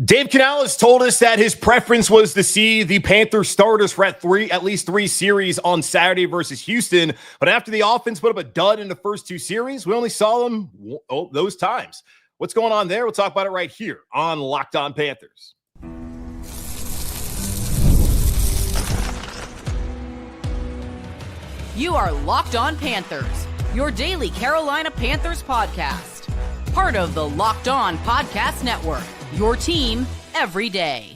Dave Canales told us that his preference was to see the Panthers starters for at least three series on Saturday versus Houston. But after the offense put up a dud in the first two series, we only saw them those times. What's going on there? We'll talk about it right here on Locked On Panthers. You are Locked On Panthers, your daily Carolina Panthers podcast. Part of the Locked On Podcast Network, your team every day.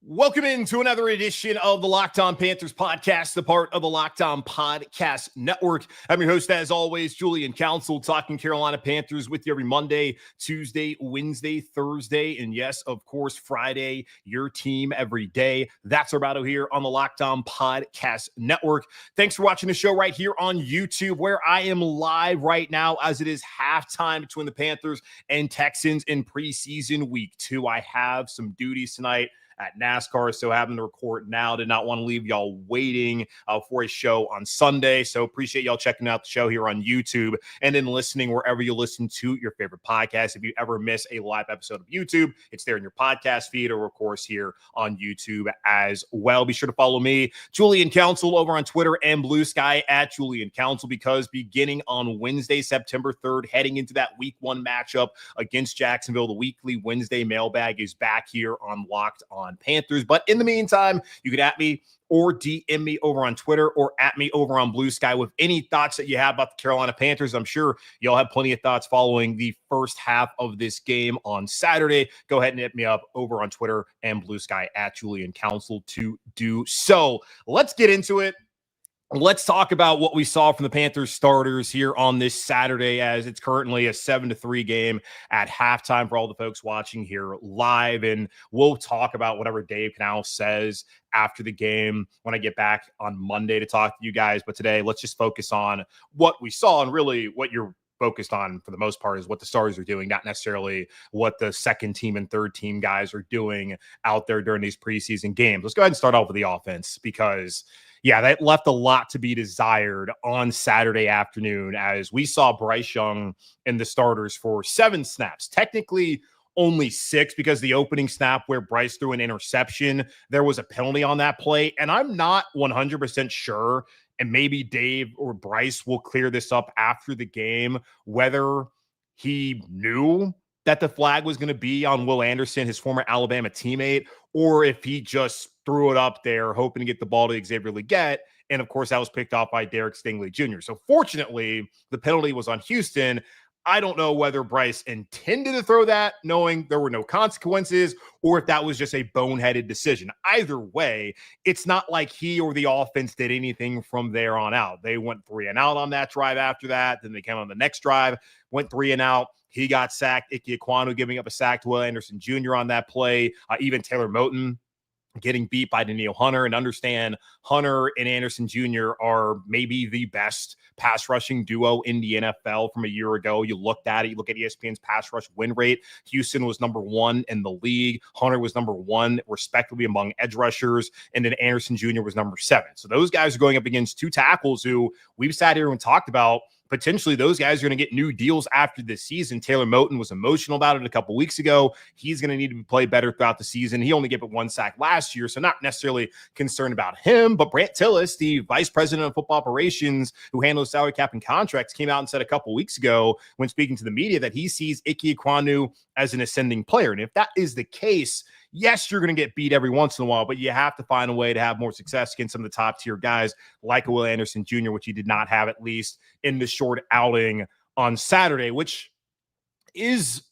Welcome into another edition of the Locked On Panthers podcast, the part of the Locked On Podcast Network. I'm your host, as always, Julian Council, talking Carolina Panthers with you every Monday, Tuesday, Wednesday, Thursday, and yes, of course, Friday, your team every day. That's our battle here on the Locked On Podcast Network. Thanks for watching the show right here on YouTube, where I am live right now as it is halftime between the Panthers and Texans in preseason week 2. I have some duties tonight at NASCAR, so having to record now. Did not want to leave y'all waiting for a show on Sunday, so appreciate y'all checking out the show here on YouTube and then listening wherever you listen to your favorite podcast. If you ever miss a live episode of YouTube, it's there in your podcast feed or, of course, here on YouTube as well. Be sure to follow me, Julian Council, over on Twitter and Blue Sky at Julian Council, because beginning on Wednesday, September 3rd, heading into that Week 1 matchup against Jacksonville, the weekly Wednesday mailbag is back here on Locked On Panthers. But in the meantime, you can at me or DM me over on Twitter or at me over on Blue Sky with any thoughts that you have about the Carolina Panthers. I'm sure y'all have plenty of thoughts following the first half of this game on Saturday. Go ahead and hit me up over on Twitter and Blue Sky at Julian Council to do so. Let's get into it. Let's talk about what we saw from the Panthers starters here on this Saturday, as it's currently a 7-3 game at halftime for all the folks watching here live. And we'll talk about whatever Dave Canales says after the game when I get back on Monday to talk to you guys. But today, let's just focus on what we saw, and really what you're focused on for the most part is what the starters are doing, not necessarily what the second team and third team guys are doing out there during these preseason games. Let's go ahead and start off with the offense, because yeah, that left a lot to be desired on Saturday afternoon, as we saw Bryce Young in the starters for 7 snaps. Technically, only 6, because the opening snap where Bryce threw an interception, there was a penalty on that play. And I'm not 100% sure, and maybe Dave or Bryce will clear this up after the game, whether he knew that the flag was going to be on Will Anderson, his former Alabama teammate, or if he just threw it up there hoping to get the ball to Xavier Legette. And of course, that was picked off by Derek Stingley Jr. So fortunately, the penalty was on Houston. I don't know whether Bryce intended to throw that, knowing there were no consequences, or if that was just a boneheaded decision. Either way, it's not like he or the offense did anything from there on out. They went 3 and out on that drive after that. Then they came on the next drive, went 3 and out. He got sacked. Ike Ekwonu giving up a sack to Will Anderson Jr. on that play. Even Taylor Moton getting beat by Danielle Hunter. And understand, Hunter and Anderson Jr. are maybe the best pass rushing duo in the NFL from a year ago. You looked at it, you look at ESPN's pass rush win rate. Houston was number 1 in the league. Hunter was number 1, respectively, among edge rushers. And then Anderson Jr. was number 7. So those guys are going up against 2 tackles who we've sat here and talked about. Potentially, those guys are going to get new deals after this season. Taylor Moton was emotional about it a couple weeks ago. He's going to need to play better throughout the season. He only gave up 1 sack last year, so not necessarily concerned about him. But Brant Tillis, the vice president of football operations who handles salary cap and contracts, came out and said a couple weeks ago when speaking to the media that he sees Ike Ekwonu as an ascending player. And if that is the case, yes, you're going to get beat every once in a while, but you have to find a way to have more success against some of the top-tier guys like Will Anderson Jr., which he did not have, at least in the short outing on Saturday, which is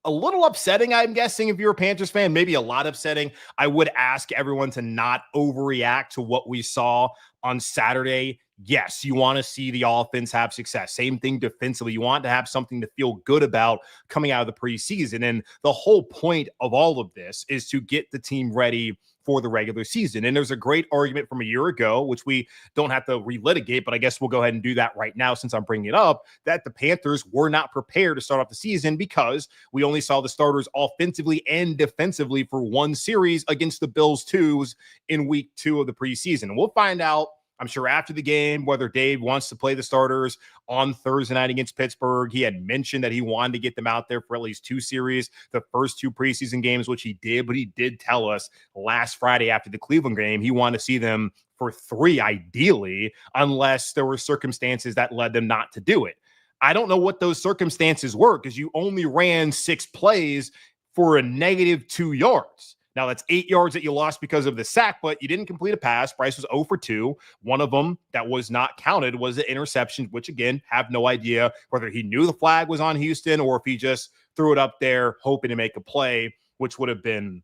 a little upsetting, I'm guessing, if you're a Panthers fan, maybe a lot upsetting. I would ask everyone to not overreact to what we saw on Saturday. Yes, you want to see the offense have success. Same thing defensively. You want to have something to feel good about coming out of the preseason. And the whole point of all of this is to get the team ready for the regular season. And there's a great argument from a year ago, which we don't have to relitigate, but I guess we'll go ahead and do that right now since I'm bringing it up, that the Panthers were not prepared to start off the season because we only saw the starters offensively and defensively for 1 series against the Bills 2s in week 2 of the preseason. And we'll find out I'm sure after the game, whether Dave wants to play the starters on Thursday night against Pittsburgh, he had mentioned that he wanted to get them out there for at least 2 series, the first 2 preseason games, which he did, but he did tell us last Friday after the Cleveland game, he wanted to see them for 3 ideally, unless there were circumstances that led them not to do it. I don't know what those circumstances were because you only ran 6 plays for a negative 2 yards. Now, that's 8 yards that you lost because of the sack, but you didn't complete a pass. Bryce was 0 for 2. One of them that was not counted was the interception, which, again, have no idea whether he knew the flag was on Houston or if he just threw it up there hoping to make a play, which would have been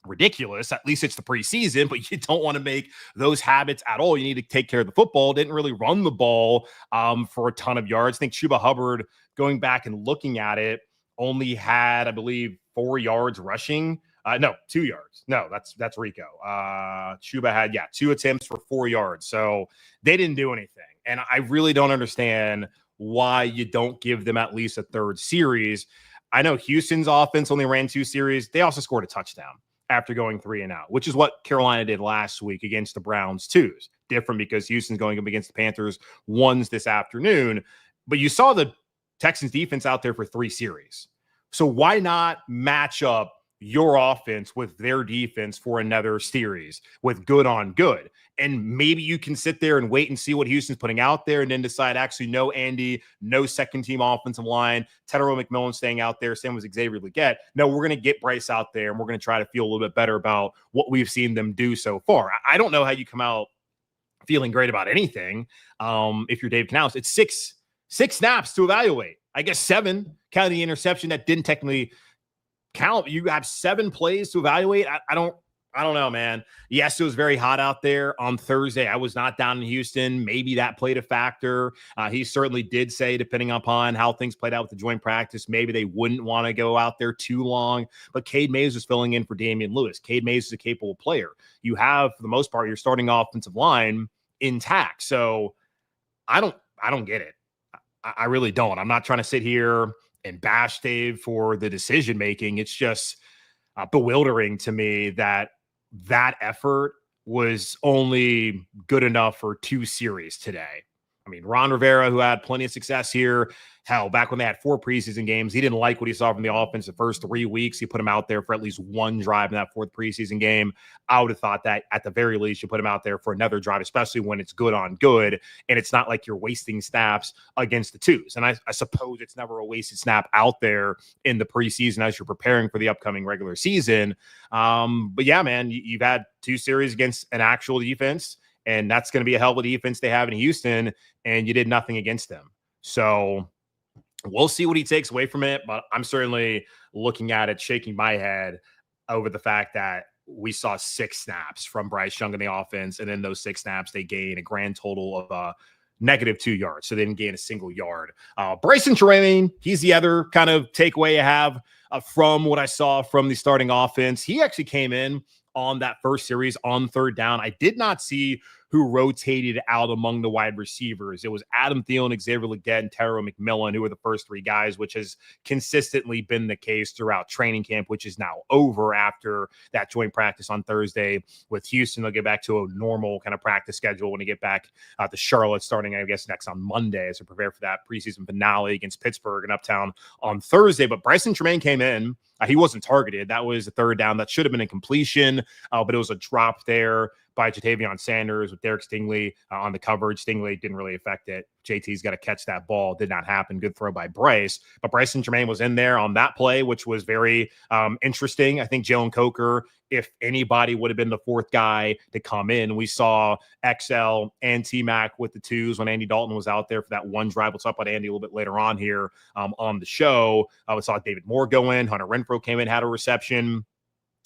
ridiculous. At least it's the preseason, but you don't want to make those habits at all. You need to take care of the football. Didn't really run the ball for a ton of yards. I think Chuba Hubbard, going back and looking at it, only had, I believe, 4 yards rushing. No, 2 yards. No, that's Rico. Chuba had, 2 attempts for 4 yards. So they didn't do anything. And I really don't understand why you don't give them at least a 3rd series. I know Houston's offense only ran 2 series. They also scored a touchdown after going 3 and out, which is what Carolina did last week against the Browns 2s. Different because Houston's going up against the Panthers 1s this afternoon. But you saw the Texans defense out there for 3 series. So why not match up your offense with their defense for another series with good on good? And maybe you can sit there and wait and see what Houston's putting out there and then decide, actually, no Andy, no second-team offensive line, Tetero McMillan staying out there, same as Xavier Legette. No, we're going to get Bryce out there, and we're going to try to feel a little bit better about what we've seen them do so far. I don't know how you come out feeling great about anything if you're Dave Canales. It's six snaps to evaluate. I guess 7, counting the interception that didn't technically count. You have 7 plays to evaluate. I don't know, man. Yes, it was very hot out there on Thursday. I was not down in Houston. Maybe that played a factor. He certainly did say, depending upon how things played out with the joint practice, maybe they wouldn't want to go out there too long. But Cade Mays was filling in for Damian Lewis. Cade Mays is a capable player. You have, for the most part, your starting offensive line intact. So I don't get it. I really don't. I'm not trying to sit here and bash Dave for the decision making. It's just bewildering to me that effort was only good enough for 2 series today. I mean, Ron Rivera, who had plenty of success here, hell, back when they had 4 preseason games, he didn't like what he saw from the offense the first 3 weeks. He put him out there for at least 1 drive in that 4th preseason game. I would have thought that at the very least, you put him out there for another drive, especially when it's good on good. And it's not like you're wasting snaps against the 2s. And I suppose it's never a wasted snap out there in the preseason as you're preparing for the upcoming regular season. But yeah, man, you've had 2 series against an actual defense, and that's going to be a hell of a defense they have in Houston, and you did nothing against them. So we'll see what he takes away from it, but I'm certainly looking at it, shaking my head over the fact that we saw 6 snaps from Bryce Young in the offense, and then those 6 snaps, they gain a grand total of negative 2 yards, so they didn't gain a single yard. Brycen Tremayne, he's the other kind of takeaway I have from what I saw from the starting offense. He actually came in on that first series on 3rd down. I did not see who rotated out among the wide receivers. It was Adam Thielen, Xavier Legette, and Tetero McMillan, who were the first 3 guys, which has consistently been the case throughout training camp, which is now over after that joint practice on Thursday with Houston. They'll get back to a normal kind of practice schedule when they get back to Charlotte, starting, I guess, next on Monday as they prepare for that preseason finale against Pittsburgh and Uptown on Thursday. But Brycen Tremayne came in. He wasn't targeted. That was a 3rd down. That should have been a completion, but it was a drop there by Jatavion Sanders with Derek Stingley on the coverage. Stingley didn't really affect it. JT's got to catch that ball. Did not happen. Good throw by Bryce. But Brycen Tremayne was in there on that play, which was very interesting. I think Jalen Coker, if anybody, would have been the 4th guy to come in. We saw XL and T-Mac with the 2s when Andy Dalton was out there for that 1 drive. We'll talk about Andy a little bit later on here on the show. We saw David Moore go in. Hunter Renfrow came in, had a reception.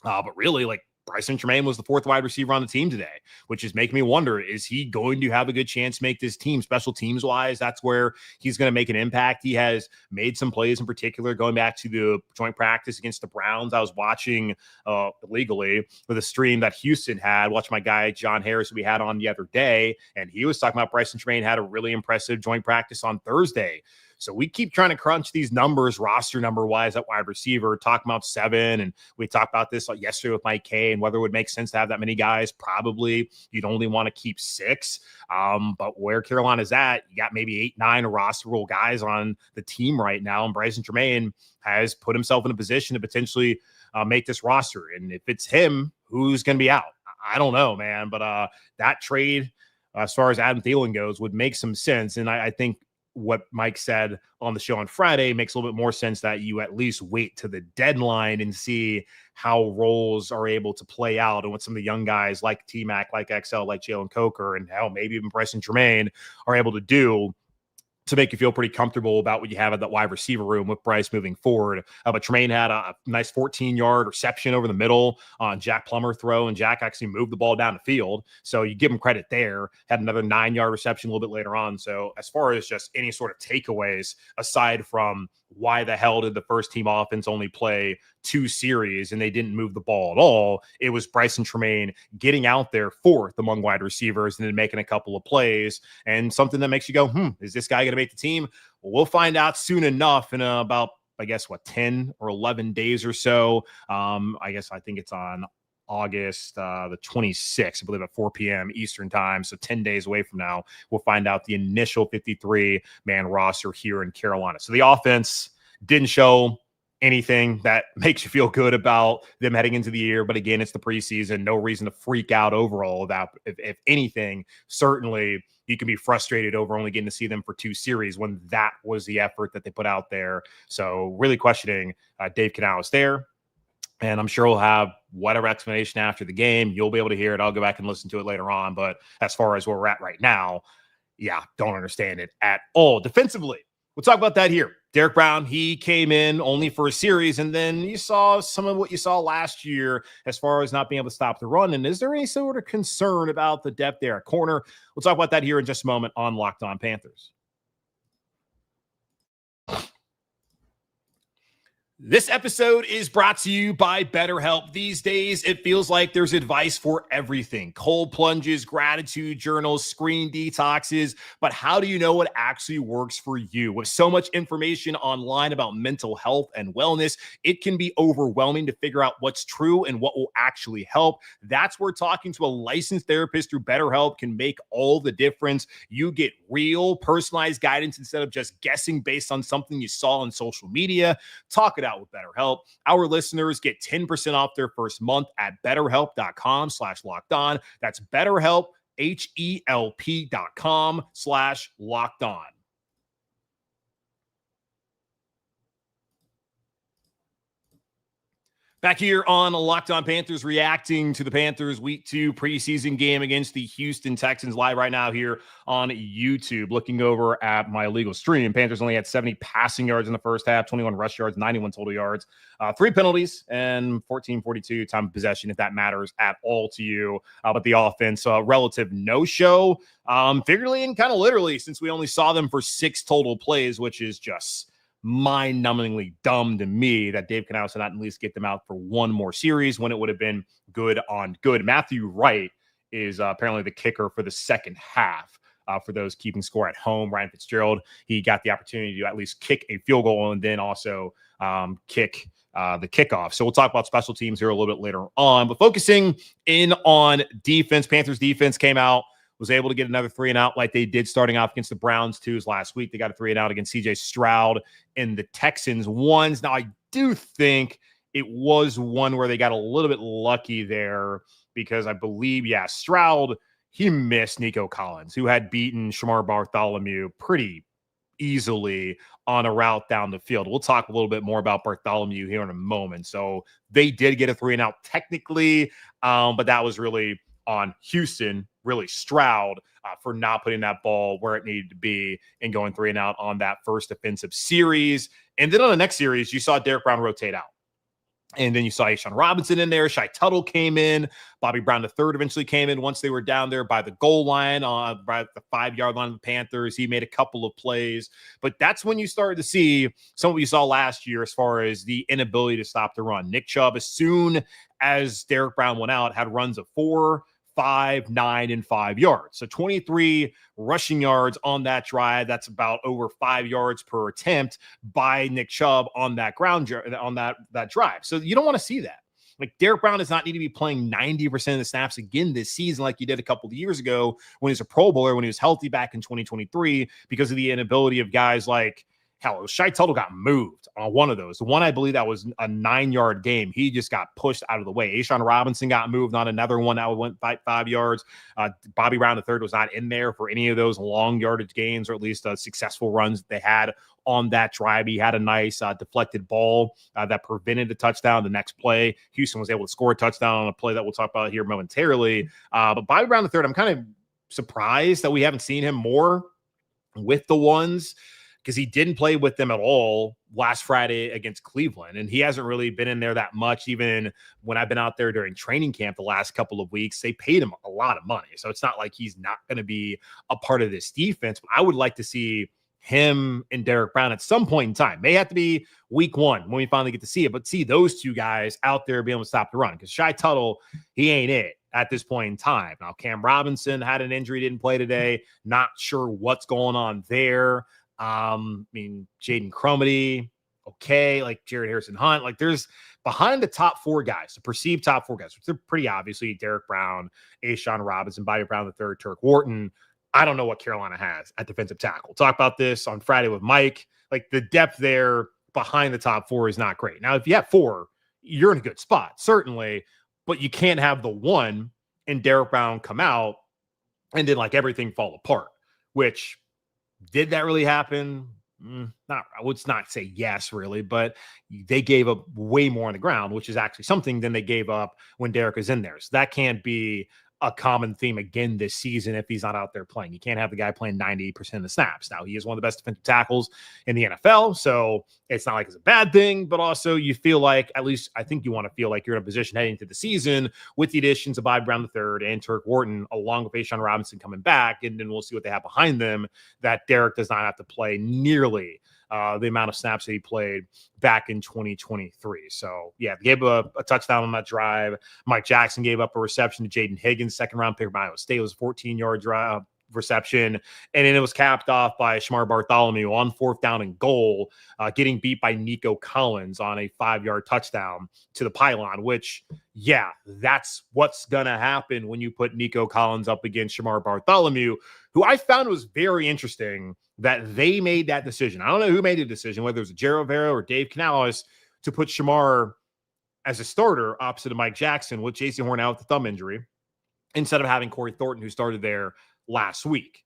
But really, like, Brycen Tremayne was the 4th wide receiver on the team today, which is making me wonder, is he going to have a good chance to make this team special teams wise? That's where he's going to make an impact. He has made some plays in particular, going back to the joint practice against the Browns. I was watching illegally with a stream that Houston had, watch my guy, John Harris, who we had on the other day. And he was talking about Brycen Tremayne had a really impressive joint practice on Thursday. So we keep trying to crunch these numbers roster number wise at wide receiver, talking about 7. And we talked about this yesterday with Mike K and whether it would make sense to have that many guys. Probably you'd only want to keep 6. But where Carolina's at, you got maybe 8, 9 rosterable guys on the team right now. And Brycen Tremayne has put himself in a position to potentially make this roster. And if it's him, who's going to be out? I don't know, man. But that trade, as far as Adam Thielen goes, would make some sense. And I think what Mike said on the show on Friday makes a little bit more sense, that you at least wait to the deadline and see how roles are able to play out and what some of the young guys like T-Mac, like XL, like Jalen Coker, and hell, maybe even Brycen Tremayne are able to do to make you feel pretty comfortable about what you have at that wide receiver room with Bryce moving forward. But Tremayne had a nice 14-yard reception over the middle on Jack Plummer throw, and Jack actually moved the ball down the field. So you give him credit there. Had another 9-yard reception a little bit later on. So as far as just any sort of takeaways, aside from why the hell did the first team offense only play 2 series and they didn't move the ball at all, it was Brycen Tremayne getting out there 4th among wide receivers and then making a couple of plays, and something that makes you go, is this guy going to make the team? Well, we'll find out soon enough in about, 10 or 11 days or so. I think it's on August the 26th, I believe, at 4 p.m. Eastern time. So 10 days away from now, we'll find out the initial 53-man roster here in Carolina. So the offense didn't show anything that makes you feel good about them heading into the year. But again, it's the preseason. No reason to freak out overall about, if anything, certainly you can be frustrated over only getting to see them for 2 series when that was the effort that they put out there. So really questioning Dave Canales there. And I'm sure we'll have whatever explanation after the game. You'll be able to hear it. I'll go back and listen to it later on. But as far as where we're at right now, don't understand it at all. Defensively, we'll talk about that here. Derrick Brown, he came in only for a series, and then you saw some of what you saw last year as far as not being able to stop the run. And is there any sort of concern about the depth there at corner? We'll talk about that here in just a moment on Locked On Panthers. This episode is brought to you by BetterHelp. These days, it feels like there's advice for everything. Cold plunges, gratitude journals, screen detoxes. But how do you know what actually works for you? With so much information online about mental health and wellness, it can be overwhelming to figure out what's true and what will actually help. That's where talking to a licensed therapist through BetterHelp can make all the difference. You get real, personalized guidance instead of just guessing based on something you saw on social media. Talk it out with BetterHelp. Our listeners get 10% off their first month at betterhelp.com/lockedon. That's BetterHelp, HELP.com/lockedon. Back here on Locked On Panthers, reacting to the Panthers Week 2 preseason game against the Houston Texans, live right now here on YouTube. Looking over at my illegal stream, Panthers only had 70 passing yards in the first half, 21 rush yards, 91 total yards, 3 penalties, and 14-42 time of possession, if that matters at all to you. But the offense, relative no-show, figuratively and kind of literally, since we only saw them for 6 total plays, which is just mind-numbingly dumb to me that Dave Canales did not at least get them out for 1 more series when it would have been good on good. Matthew Wright is apparently the kicker for the second half. For those keeping score at home, Ryan Fitzgerald, he got the opportunity to at least kick a field goal and then also kick the kickoff. So we'll talk about special teams here a little bit later on. But focusing in on defense, Panthers defense came out, was able to get another 3-and-out like they did starting off against the Browns twos last week. They got a 3-and-out against C.J. Stroud and the Texans ones. Now, I do think it was one where they got a little bit lucky there because I believe, Stroud, he missed Nico Collins, who had beaten Shamar Bartholomew pretty easily on a route down the field. We'll talk a little bit more about Bartholomew here in a moment. So they did get a 3-and-out technically, but that was really on Houston, really Stroud, for not putting that ball where it needed to be and going 3-and-out on that first defensive series. And then on the next series, you saw Derrick Brown rotate out. And then you saw Ashawn Robinson in there. Shai Tuttle came in. Bobby Brown III eventually came in once they were down there by the goal line, by the 5-yard line of the Panthers. He made a couple of plays. But that's when you started to see some of what you saw last year as far as the inability to stop the run. Nick Chubb, as soon as Derrick Brown went out, had runs of 4, 5, 9, and 5 yards. So 23 rushing yards on that drive. That's about over 5 yards per attempt by Nick Chubb on that on that drive. So you don't want to see that. Like, Derrick Brown does not need to be playing 90% of the snaps again this season like he did a couple of years ago when he was a Pro Bowler, when he was healthy back in 2023, because of the inability of guys like, hell, Shai Tuttle got moved on one of those. The one, I believe, that was a 9-yard game. He just got pushed out of the way. A'Shawn Robinson got moved on another one that went 5 yards. Bobby Brown III was not in there for any of those long yardage gains, or at least successful runs that they had on that drive. He had a nice deflected ball that prevented a touchdown. The next play, Houston was able to score a touchdown on a play that we'll talk about here momentarily. But Bobby Brown III, I'm kind of surprised that we haven't seen him more with the ones, because he didn't play with them at all last Friday against Cleveland. And he hasn't really been in there that much. Even when I've been out there during training camp the last couple of weeks, they paid him a lot of money. So it's not like he's not going to be a part of this defense. But I would like to see him and Derrick Brown at some point in time. May have to be week 1 when we finally get to see it, but see those two guys out there being able to stop the run, because Shai Tuttle, he ain't it at this point in time. Now, Cam Robinson had an injury, didn't play today. Not sure what's going on there. I mean, Jaden Crumedy, okay, like Jared Harrison Hunt, like there's behind the top 4 guys, the perceived top 4 guys, which they're pretty obviously Derrick Brown, A'Shawn Robinson, Bobby Brown III, Turk Wharton. I don't know what Carolina has at defensive tackle. We'll talk about this on Friday with Mike. Like, the depth there behind the top 4 is not great. Now, if you have 4, you're in a good spot, certainly, but you can't have the 1 and Derrick Brown come out and then like everything fall apart, which did that really happen? Not, I would not say yes, really, but they gave up way more on the ground, which is actually something than they gave up when Derrick is in there. So that can't be a common theme again this season if he's not out there playing. You can't have the guy playing 98% of the snaps. Now, he is one of the best defensive tackles in the NFL, so it's not like it's a bad thing, but also you feel like, at least I think you want to feel like you're in a position heading into the season with the additions of Bobby Brown III and Turk Wharton, along with A'Shawn Robinson coming back, and then we'll see what they have behind them, that Derrick does not have to play nearly the amount of snaps that he played back in 2023. So, yeah, they gave a touchdown on that drive. Mike Jackson gave up a reception to Jaden Higgins, second-round pick from Iowa State. It was a 14-yard drive reception, and then it was capped off by Shamar Bartholomew on 4th down and goal, getting beat by Nico Collins on a 5-yard touchdown to the pylon, which, yeah, that's what's going to happen when you put Nico Collins up against Shamar Bartholomew, who I found was very interesting that they made that decision. I don't know who made the decision, whether it was Jerry Rivera or Dave Canales, to put Shamar as a starter opposite of Mike Jackson with Jason Horn out with the thumb injury, instead of having Corey Thornton, who started there last week.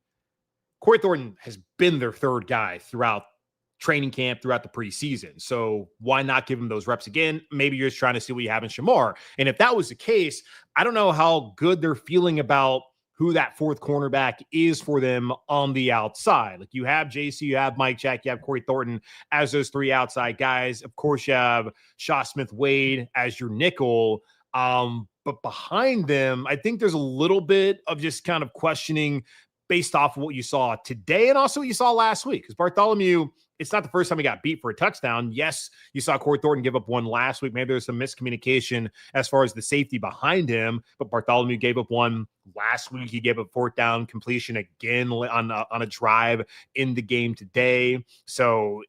Corey Thornton has been their 3rd guy throughout training camp, throughout the preseason. So why not give him those reps again? Maybe you're just trying to see what you have in Shamar. And if that was the case, I don't know how good they're feeling about who that 4th cornerback is for them on the outside. Like, you have JC, you have Mike Jack, you have Corey Thornton as those 3 outside guys. Of course, you have Shaw Smith-Wade as your nickel. But behind them, I think there's a little bit of just kind of questioning based off of what you saw today and also what you saw last week. Because Bartholomew, it's not the first time he got beat for a touchdown. Yes, you saw Corey Thornton give up one last week. Maybe there's some miscommunication as far as the safety behind him, but Bartholomew gave up one last week. He gave up 4th down completion again on a drive in the game today. So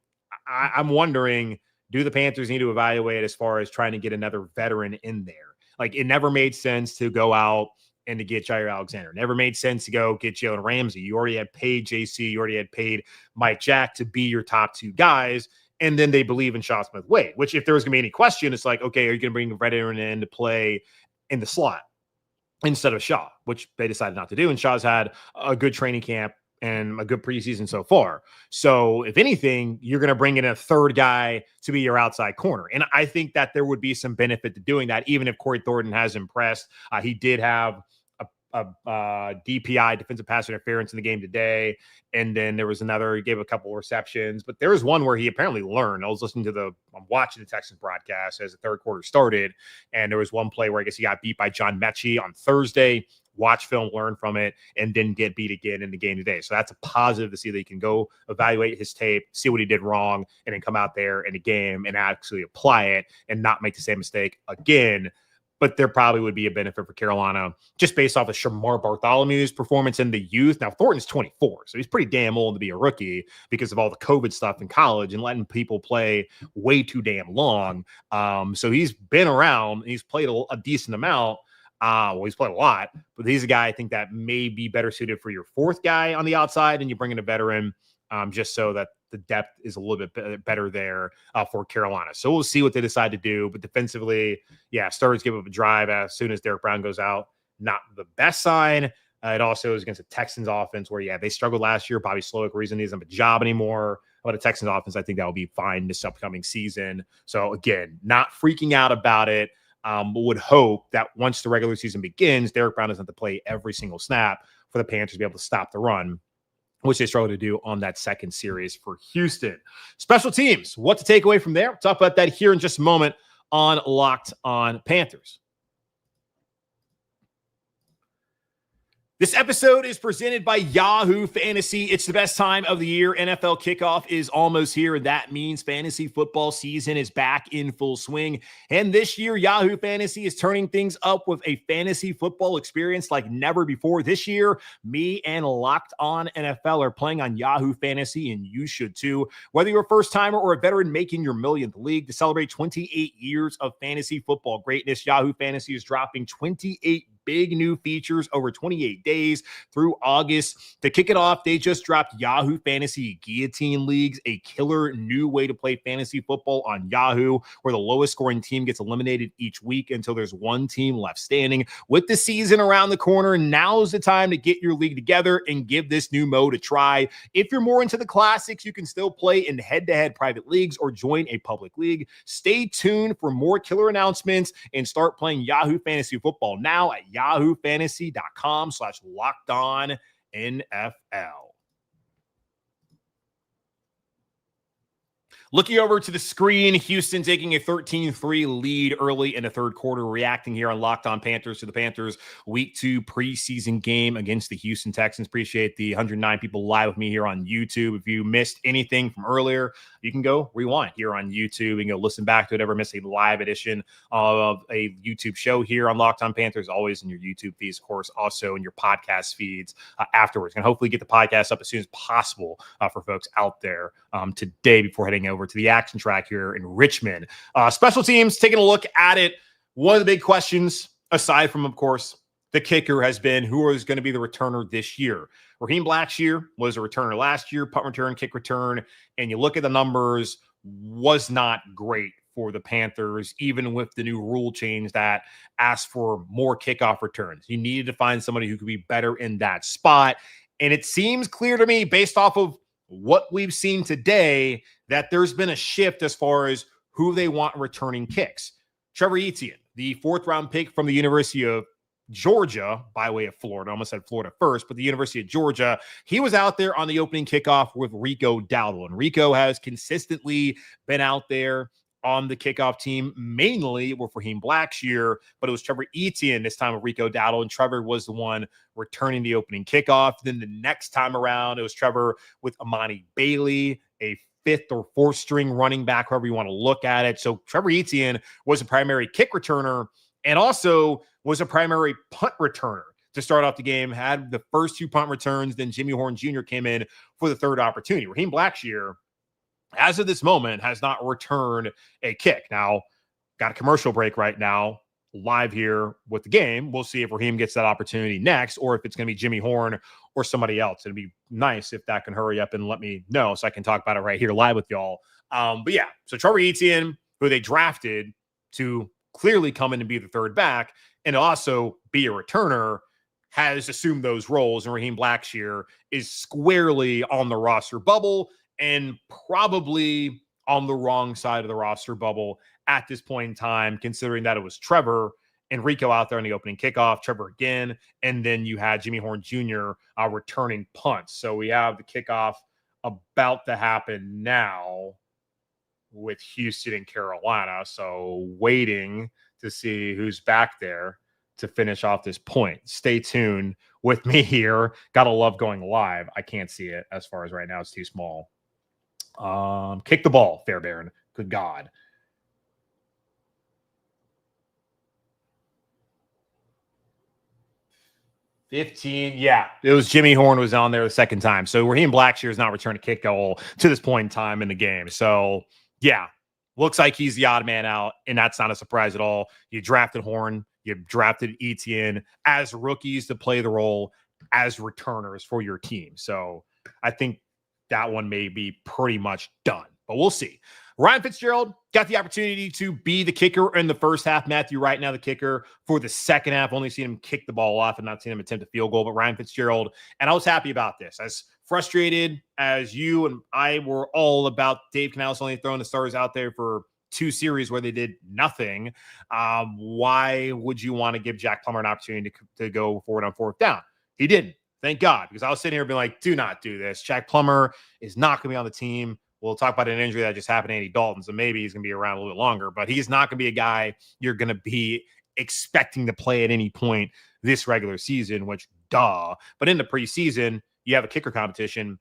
I'm wondering, do the Panthers need to evaluate as far as trying to get another veteran in there? Like, it never made sense to go out and to get Jair Alexander. Never made sense to go get Jalen Ramsey. You already had paid JC. You already had paid Mike Jack to be your top 2 guys. And then they believe in Shaw Smith-Wade, which, if there was going to be any question, it's like, okay, are you going to bring a veteran in to play in the slot instead of Shaw, which they decided not to do. And Shaw's had a good training camp and a good preseason so far. So if anything, you're going to bring in a 3rd guy to be your outside corner. And I think that there would be some benefit to doing that, even if Corey Thornton has impressed. He did have a DPI, defensive pass interference, in the game today. And then there was another, he gave a couple of receptions, but there was one where he apparently learned. I'm watching the Texans broadcast as the 3rd quarter started. And there was one play where I guess he got beat by John Mechie on Thursday, watch film, learn from it, and didn't get beat again in the game today. So that's a positive to see that he can go evaluate his tape, see what he did wrong, and then come out there in a game and actually apply it and not make the same mistake again. but there probably would be a benefit for Carolina just based off of Shamar Bartholomew's performance in the youth. Now, Thornton's 24, so he's pretty damn old to be a rookie because of all the COVID stuff in college and letting people play way too damn long. So he's been around. He's played a decent amount. He's played a lot, but he's a guy I think that may be better suited for your fourth guy on the outside, and you bring in a veteran just so that the depth is a little bit better there for Carolina. So we'll see what they decide to do. But defensively, starters give up a drive as soon as Derrick Brown goes out. Not the best sign. It also is against the Texans offense where, they struggled last year. Bobby Slowick reason he doesn't have a job anymore. But the Texans offense, I think that will be fine this upcoming season. So again, not freaking out about it. But would hope that once the regular season begins, Derrick Brown doesn't have to play every single snap for the Panthers to be able to stop the run, which they struggled to do on that second series for Houston. Special teams, what to take away from there? We'll talk about that here in just a moment on Locked On Panthers. This episode is presented by Yahoo Fantasy. It's the best time of the year. NFL kickoff is almost here, and that means fantasy football season is back in full swing. And this year, Yahoo Fantasy is turning things up with a fantasy football experience like never before. This year, me and Locked On NFL are playing on Yahoo Fantasy, and you should too. Whether you're a first-timer or a veteran making your millionth league, to celebrate 28 years of fantasy football greatness, Yahoo Fantasy is dropping 28 big new features over 28 days through August. To kick it off, they just dropped Yahoo Fantasy Guillotine Leagues, a killer new way to play fantasy football on Yahoo, where the lowest scoring team gets eliminated each week until there's one team left standing. With the season around the corner, now's the time to get your league together and give this new mode a try. If you're more into the classics, you can still play in head-to-head private leagues or join a public league. Stay tuned for more killer announcements and start playing Yahoo Fantasy Football now at yahoofantasy.com/lockedonnfl. Looking over to the screen, Houston taking a 13-3 lead early in the third quarter, reacting here on Locked On Panthers to the Panthers Week 2 preseason game against the Houston Texans. Appreciate the 109 people live with me here on YouTube. If you missed anything from earlier, you can go rewind here on YouTube and go listen back to it. Ever miss a live edition of a YouTube show here on Locked On Panthers, always in your YouTube feeds, of course, also in your podcast feeds afterwards. And hopefully get the podcast up as soon as possible for folks out there today before heading over to the action track here in Richmond. Special teams, taking a look at it. One of the big questions, aside from, of course, the kicker, has been who is going to be the returner this year. Raheem Blackshear was a returner last year, punt return, kick return, and you look at the numbers, was not great for the Panthers, even with the new rule change that asked for more kickoff returns. You needed to find somebody who could be better in that spot, and it seems clear to me, based off of what we've seen today, that there's been a shift as far as who they want returning kicks. Trevor Etienne, the fourth-round pick from the University of Georgia, by way of Florida. I almost said Florida first, but the University of Georgia. He was out there on the opening kickoff with Rico Dowdle. And Rico has consistently been out there on the kickoff team, mainly with Raheem Blackshear, but it was Trevor Etienne this time with Rico Dowdle, and Trevor was the one returning the opening kickoff. Then the next time around, it was Trevor with Amani Bailey, a fifth or fourth string running back, however you want to look at it. So Trevor Etienne was a primary kick returner and also was a primary punt returner to start off the game, had the first two punt returns. Then Jimmy Horn Jr. came in for the third opportunity. Raheem Blackshear, as of this moment, has not returned a kick. Now, got a commercial break right now, live here with the game. We'll see if Raheem gets that opportunity next, or if it's going to be Jimmy Horn or somebody else. It'd be nice if that can hurry up and let me know so I can talk about it right here live with y'all. But yeah, so Trevor Etienne, who they drafted to clearly come in and be the third back and also be a returner, has assumed those roles, and Raheem Blackshear is squarely on the roster bubble and probably on the wrong side of the roster bubble at this point in time, considering that it was Trevor and Rico out there on the opening kickoff, Trevor again, and then you had Jimmy Horn Jr. Returning punts. So we have the kickoff about to happen now with Houston and Carolina. So waiting to see who's back there to finish off this point. Stay tuned with me here. Gotta love going live. I can't see it as far as right now. It's too small. Kick the ball, Fairbairn. Good God. 15, yeah. It was Jimmy Horn was on there the second time. So Raheem Blackshear has not returned a kick goal to this point in time in the game. So, yeah, looks like he's the odd man out, and that's not a surprise at all. You drafted Horn, you drafted Etienne as rookies to play the role as returners for your team. So I think that one may be pretty much done, but we'll see. Ryan Fitzgerald got the opportunity to be the kicker in the first half. Matthew Wright now the kicker for the second half. Only seen him kick the ball off and not seen him attempt a field goal, but Ryan Fitzgerald. And I was happy about this. As frustrated as you and I were all about Dave Canales only throwing the stars out there for 2 series where they did nothing, why would you want to give Jack Plummer an opportunity to go forward on 4th down? He didn't. Thank God, because I was sitting here being like, do not do this. Jack Plummer is not going to be on the team. We'll talk about an injury that just happened to Andy Dalton, so maybe he's going to be around a little bit longer, but he's not going to be a guy you're going to be expecting to play at any point this regular season, which, duh. But in the preseason, you have a kicker competition.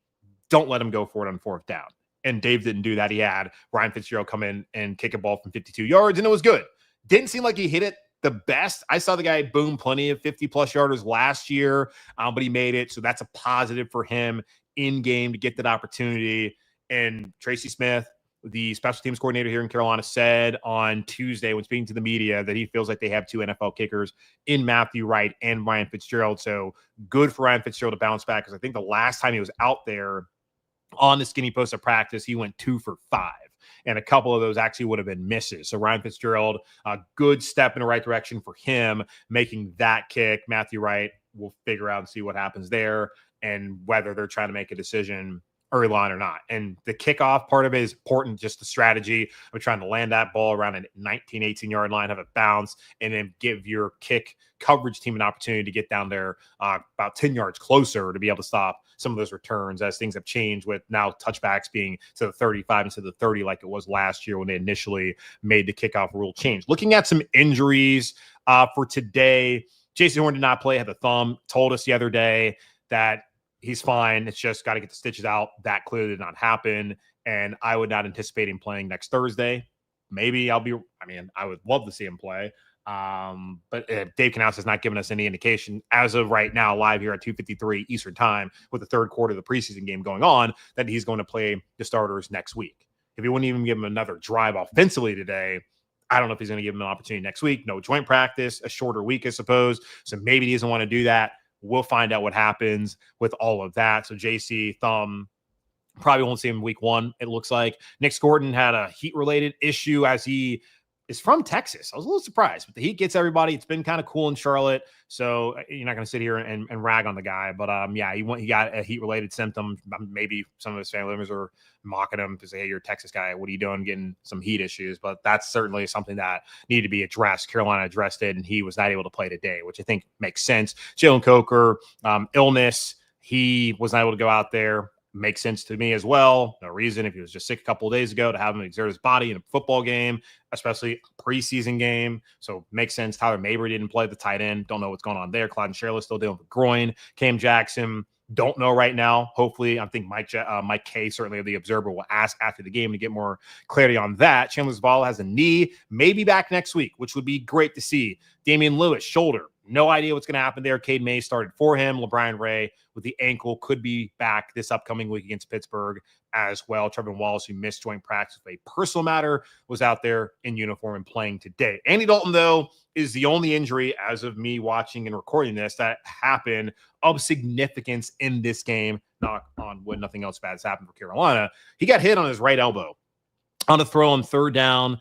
Don't let him go for it on 4th down. And Dave didn't do that. He had Ryan Fitzgerald come in and kick a ball from 52 yards, and it was good. Didn't seem like he hit it the best. I saw the guy boom plenty of 50-plus yarders last year, but he made it, so that's a positive for him in game to get that opportunity. And Tracy Smith, the special teams coordinator here in Carolina, said on Tuesday when speaking to the media that he feels like they have 2 NFL kickers in Matthew Wright and Ryan Fitzgerald. So good for Ryan Fitzgerald to bounce back, because I think the last time he was out there on the skinny post of practice, he went 2 for 5. And a couple of those actually would have been misses. So Ryan Fitzgerald, a good step in the right direction for him, making that kick. Matthew Wright, we'll figure out and see what happens there and whether they're trying to make a decision early line or not. And the kickoff part of it is important, just the strategy of trying to land that ball around a 19, 18-yard line, have it bounce, and then give your kick coverage team an opportunity to get down there about 10 yards closer to be able to stop some of those returns, as things have changed with now touchbacks being to the 35 instead of the 30 like it was last year when they initially made the kickoff rule change. Looking at some injuries for today, Jason Horn did not play, had the thumb, told us the other day that he's fine. It's just got to get the stitches out. That clearly did not happen. And I would not anticipate him playing next Thursday. Maybe I would love to see him play. But Dave Canales has not given us any indication as of right now, live here at 2:53 Eastern time with the third quarter of the preseason game going on, that he's going to play the starters next week. If he wouldn't even give him another drive offensively today, I don't know if he's going to give him an opportunity next week. No joint practice, a shorter week, I suppose. So maybe he doesn't want to do that. We'll find out what happens with all of that. So JC, thumb, probably won't see him week 1, it looks like. Nick Gordon had a heat-related issue, as he is from Texas. I was a little surprised, but the heat gets everybody. It's been kind of cool in Charlotte, so you're not going to sit here and rag on the guy. But yeah, he got a heat-related symptom. Maybe some of his family members are mocking him to say, hey, you're a Texas guy. What are you doing getting some heat issues? But that's certainly something that needed to be addressed. Carolina addressed it, and he was not able to play today, which I think makes sense. Jalen Coker, illness. He was not able to go out there. Makes sense to me as well. No reason, if he was just sick a couple of days ago, to have him exert his body in a football game, especially a preseason game. So makes sense. Tyler Mabry didn't play the tight end. Don't know what's going on there. Clyde Sherrill still dealing with groin. Cam Jackson, don't know right now. Hopefully, I think Mike K, certainly of the Observer, will ask after the game to get more clarity on that. Chandler Zavala has a knee, maybe back next week, which would be great to see. Damian Lewis, shoulder. No idea what's going to happen there. Cade May started for him. LeBron Ray with the ankle could be back this upcoming week against Pittsburgh as well. Trevor Wallace, who missed joint practice with a personal matter, was out there in uniform and playing today. Andy Dalton, though, is the only injury, as of me watching and recording this, that happened of significance in this game. Knock on wood, nothing else bad has happened for Carolina. He got hit on his right elbow on a throw on 3rd down.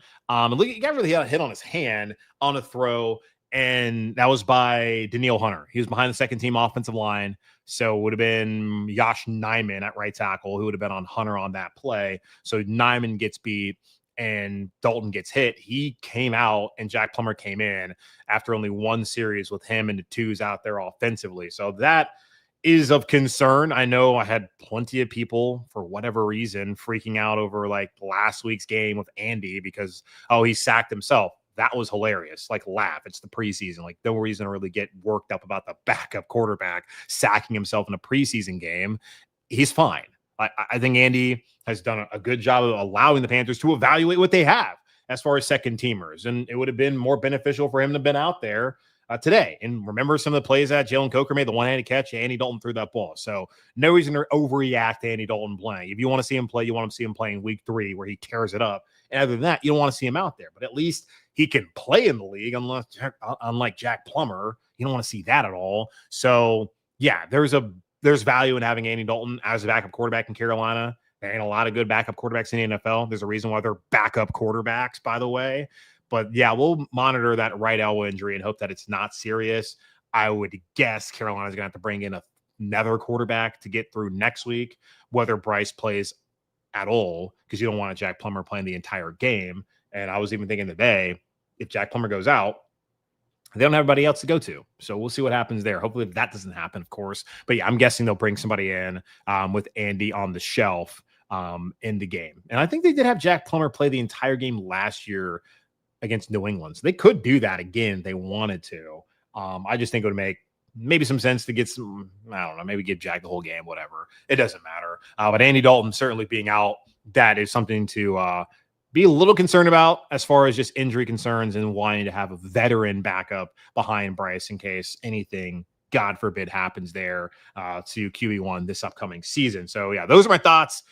He got really hit on his hand on a throw, and that was by Daniil Hunter. He was behind the second-team offensive line, so it would have been Josh Nijman at right tackle who would have been on Hunter on that play. So Nijman gets beat, and Dalton gets hit. He came out, and Jack Plummer came in after only 1 series with him and the 2s out there offensively. So that is of concern. I know I had plenty of people, for whatever reason, freaking out over like last week's game with Andy because, he sacked himself. That was hilarious. Like, laugh. It's the preseason. Like, no reason to really get worked up about the backup quarterback sacking himself in a preseason game. He's fine. I think Andy has done a good job of allowing the Panthers to evaluate what they have as far as second teamers. And it would have been more beneficial for him to have been out there today. And remember some of the plays that Jalen Coker made, the one-handed catch, Andy Dalton threw that ball. So no reason to overreact to Andy Dalton playing. If you want to see him play, you want to see him playing week 3 where he tears it up. And other than that, you don't want to see him out there. But at least he can play in the league, unlike Jack Plummer. You don't want to see that at all. So, yeah, there's value in having Andy Dalton as a backup quarterback in Carolina. There ain't a lot of good backup quarterbacks in the NFL. There's a reason why they're backup quarterbacks, by the way. But, yeah, we'll monitor that right elbow injury and hope that it's not serious. I would guess Carolina's going to have to bring in another quarterback to get through next week, whether Bryce plays at all, because you don't want a Jack Plummer playing the entire game. And I was even thinking today, if Jack Plummer goes out, they don't have anybody else to go to. So we'll see what happens there. Hopefully that doesn't happen, of course. But yeah, I'm guessing they'll bring somebody in with Andy on the shelf in the game. And I think they did have Jack Plummer play the entire game last year against New England. So they could do that again if they wanted to. I just think it would make maybe some sense to get some, I don't know, maybe give Jack the whole game, whatever. It doesn't matter. But Andy Dalton certainly being out, that is something to be a little concerned about as far as just injury concerns and wanting to have a veteran backup behind Bryce in case anything, God forbid, happens there to QE1 this upcoming season. So, yeah, those are my thoughts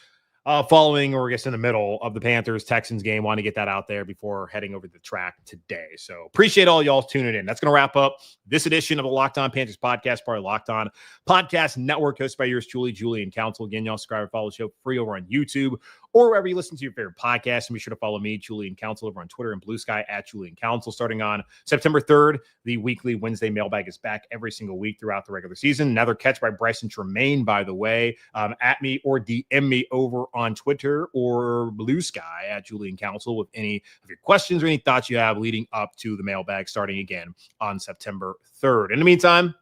following, or I guess in the middle of the Panthers-Texans game. Want to get that out there before heading over the track today. So appreciate all y'all tuning in. That's going to wrap up this edition of the Locked On Panthers podcast, part of Locked On Podcast Network, hosted by yours truly, Julian Council. Again, y'all subscribe and follow the show free over on YouTube or wherever you listen to your favorite podcast. And be sure to follow me, Julian Council, over on Twitter and Blue Sky at Julian Council. Starting on September 3rd, the weekly Wednesday mailbag is back every single week throughout the regular season. Another catch by Brycen Tremayne, by the way. At me or DM me over on Twitter or Blue Sky at Julian Council with any of your questions or any thoughts you have leading up to the mailbag starting again on September 3rd. In the meantime,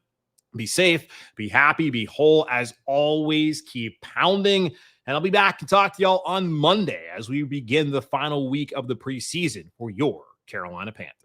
be safe, be happy, be whole. As always, keep pounding. And I'll be back to talk to y'all on Monday as we begin the final week of the preseason for your Carolina Panthers.